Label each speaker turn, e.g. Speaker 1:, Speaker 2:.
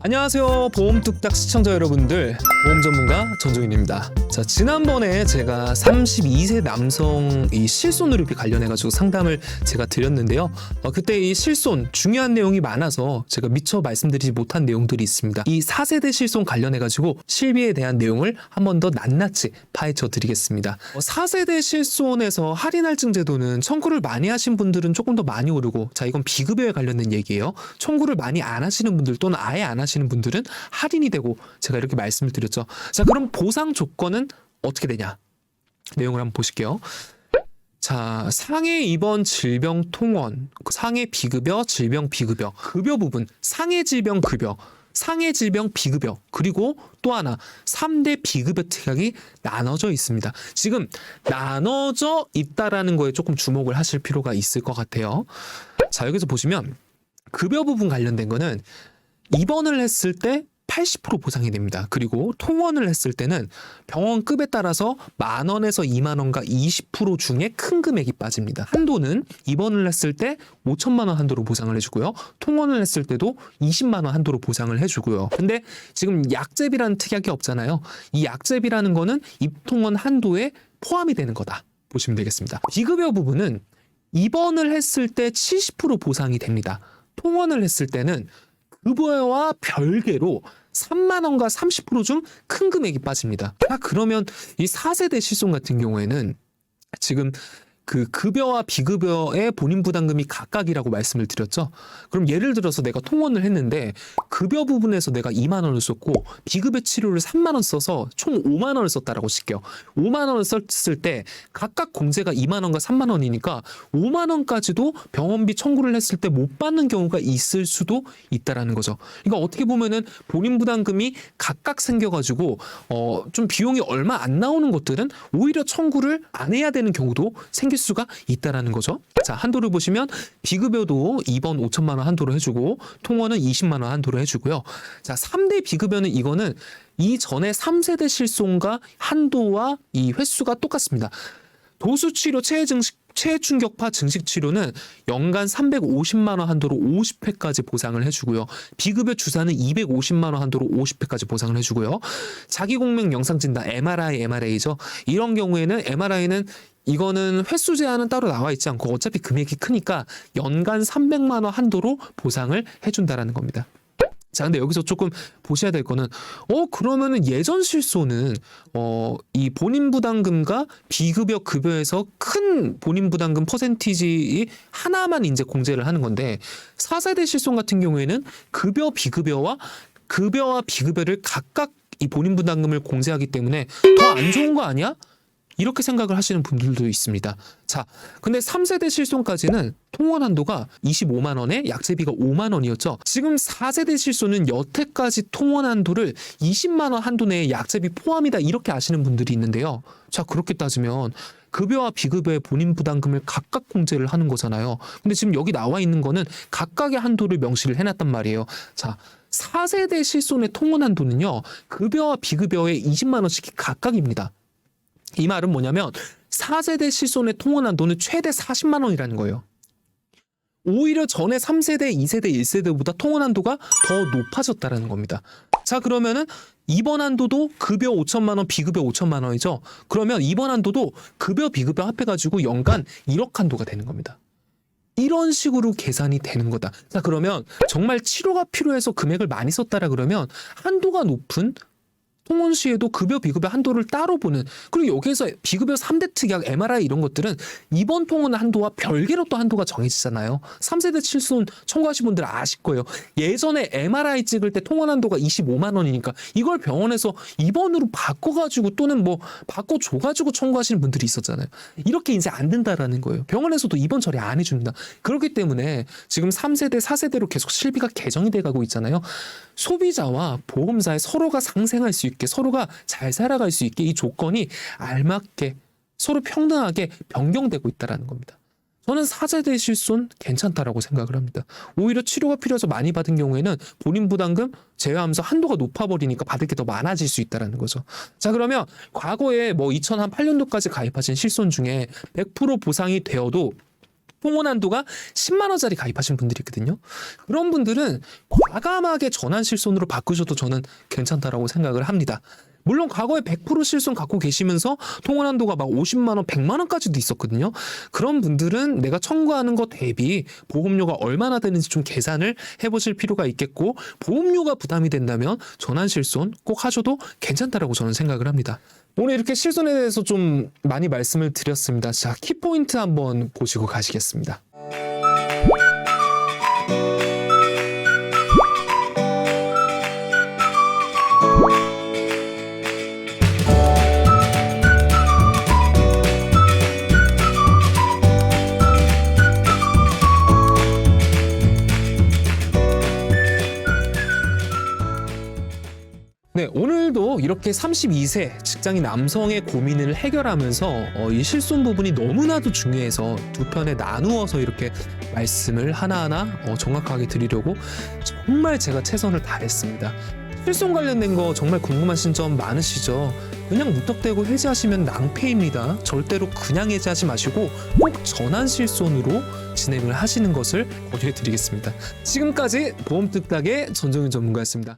Speaker 1: 안녕하세요, 보험뚝딱 시청자 여러분들, 보험 전문가 전종인입니다. 자, 지난번에 제가 32세 남성 이 실손 의료비 관련해가지고 상담을 제가 드렸는데요. 그때 이 실손 중요한 내용이 많아서 제가 미처 말씀드리지 못한 내용들이 있습니다. 이 4세대 실손 관련해가지고 실비에 대한 내용을 한 번 더 낱낱이 파헤쳐 드리겠습니다. 4세대 실손에서 할인할증 제도는 청구를 많이 하신 분들은 조금 더 많이 오르고, 자, 이건 비급여에 관련된 얘기예요. 청구를 많이 안 하시는 분들 또는 아예 안 하시는 분들은 할인이 되고, 제가 이렇게 말씀을 드렸죠. 자, 그럼 보상 조건은 어떻게 되냐? 내용을 한번 보실게요. 자, 상해 입원 질병 통원, 상해 비급여, 질병 비급여, 급여 부분, 상해 질병 급여, 상해 질병 비급여, 그리고 또 하나 3대 비급여 특약이 나눠져 있습니다. 지금 나눠져 있다라는 거에 조금 주목을 하실 필요가 있을 것 같아요. 자, 여기서 보시면 급여 부분 관련된 거는 입원을 했을 때 80% 보상이 됩니다. 그리고 통원을 했을 때는 병원급에 따라서 10,000원에서 20,000원과 20% 중에 큰 금액이 빠집니다. 한도는 입원을 했을 때 5,000,000원 한도로 보상을 해주고요. 통원을 했을 때도 200,000원 한도로 보상을 해주고요. 근데 지금 약제비라는 특약이 없잖아요. 이 약제비라는 거는 입통원 한도에 포함이 되는 거다 보시면 되겠습니다. 비급여 부분은 입원을 했을 때 70% 보상이 됩니다. 통원을 했을 때는 급여와 별개로 30,000원과 30% 중 큰 금액이 빠집니다. 그러면 이 4세대 실손 같은 경우에는 지금 그 급여와 비급여의 본인 부담금이 각각이라고 말씀을 드렸죠. 그럼 예를 들어서 내가 통원을 했는데 급여 부분에서 내가 20,000원을 썼고 비급여 치료를 30,000원 써서 총 50,000원을 썼다라고 칠게요. 50,000원을 썼을 때 각각 공제가 20,000원과 30,000원이니까 50,000원까지도 병원비 청구를 했을 때 못 받는 경우가 있을 수도 있다라는 거죠. 그러니까 어떻게 보면은 본인 부담금이 각각 생겨가지고 좀 비용이 얼마 안 나오는 것들은 오히려 청구를 안 해야 되는 경우도 생길 수가 있다라는 거죠. 자, 한도를 보시면 비급여도 입원 5,000,000원 한도로 해주고 통원은 200,000원 한도로 해주고요. 자, 3대 비급여는 이거는 이전에 3세대 실손과 한도와 이 횟수가 똑같습니다. 도수치료 체해충격파 증식치료는 연간 350만 원 한도로 50회까지 보상을 해주고요. 비급여 주사는 250만 원 한도로 50회까지 보상을 해주고요. 자기공명 영상진단 MRI죠. 이런 경우에는 MRI는 이거는 횟수 제한은 따로 나와 있지 않고 어차피 금액이 크니까 연간 300만 원 한도로 보상을 해준다라는 겁니다. 자, 근데 여기서 조금 보셔야 될 거는 그러면은 예전 실손은 이 본인 부담금과 비급여 급여에서 큰 본인 부담금 퍼센티지 하나만 이제 공제를 하는 건데 4세대 실손 같은 경우에는 급여 비급여와 비급여를 각각 이 본인 부담금을 공제하기 때문에 더 안 좋은 거 아니야? 이렇게 생각을 하시는 분들도 있습니다. 자, 근데 3세대 실손까지는 통원 한도가 25만 원에 약제비가 5만 원이었죠. 지금 4세대 실손은 여태까지 통원 한도를 20만 원 한도 내에 약제비 포함이다 이렇게 아시는 분들이 있는데요. 자, 그렇게 따지면 급여와 비급여의 본인 부담금을 각각 공제를 하는 거잖아요. 근데 지금 여기 나와 있는 거는 각각의 한도를 명시를 해놨단 말이에요. 자, 4세대 실손의 통원 한도는요, 급여와 비급여의 20만 원씩이 각각입니다. 이 말은 뭐냐면 4세대 실손의 통원 한도는 최대 40만 원이라는 거예요. 오히려 전에 3세대, 2세대, 1세대보다 통원 한도가 더 높아졌다라는 겁니다. 자, 그러면은 이번 한도도 급여 5,000만 원, 비급여 5,000만 원이죠. 그러면 이번 한도도 급여, 비급여 합해가지고 연간 1억 한도가 되는 겁니다. 이런 식으로 계산이 되는 거다. 자, 그러면 정말 치료가 필요해서 금액을 많이 썼다라 그러면 한도가 높은 통원 시에도 급여 비급여 한도를 따로 보는, 그리고 여기에서 비급여 3대 특약 MRI 이런 것들은 이번 통원 한도와 별개로 또 한도가 정해지잖아요. 3세대 실손 청구하신 분들 아실 거예요. 예전에 MRI 찍을 때 통원 한도가 25만 원이니까 이걸 병원에서 입원으로 바꿔가지고 또는 뭐 바꿔줘가지고 청구하시는 분들이 있었잖아요. 이렇게 이제 안 된다라는 거예요. 병원에서도 입원 처리 안 해준다. 그렇기 때문에 지금 3세대, 4세대로 계속 실비가 개정이 돼가고 있잖아요. 소비자와 보험사의 서로가 상생할 수 있게, 서로가 잘 살아갈 수 있게 이 조건이 알맞게 서로 평등하게 변경되고 있다는 겁니다. 저는 4세대 실손 괜찮다라고 생각을 합니다. 오히려 치료가 필요해서 많이 받은 경우에는 본인 부담금 제외하면서 한도가 높아버리니까 받을 게 더 많아질 수 있다는 거죠. 자, 그러면 과거에 뭐 2008년도까지 가입하신 실손 중에 100% 보상이 되어도 통원 한도가 10만 원짜리 가입하신 분들이 있거든요. 그런 분들은 과감하게 전환 실손으로 바꾸셔도 저는 괜찮다라고 생각을 합니다. 물론 과거에 100% 실손 갖고 계시면서 통원 한도가 막 50만 원, 100만 원까지도 있었거든요. 그런 분들은 내가 청구하는 것 대비 보험료가 얼마나 되는지 좀 계산을 해보실 필요가 있겠고, 보험료가 부담이 된다면 전환 실손 꼭 하셔도 괜찮다라고 저는 생각을 합니다. 오늘 이렇게 실손에 대해서 좀 많이 말씀을 드렸습니다. 자, 키포인트 한번 보시고 가시겠습니다. 네, 오늘도 이렇게 32세 직장인 남성의 고민을 해결하면서 이 실손 부분이 너무나도 중요해서 두 편에 나누어서 이렇게 말씀을 하나하나 정확하게 드리려고 정말 제가 최선을 다했습니다. 실손 관련된 거 정말 궁금하신 점 많으시죠? 그냥 무턱대고 해지하시면 낭패입니다. 절대로 그냥 해지하지 마시고 꼭 전환 실손으로 진행을 하시는 것을 권유해 드리겠습니다. 지금까지 보험뚝딱의 전종윤 전문가였습니다.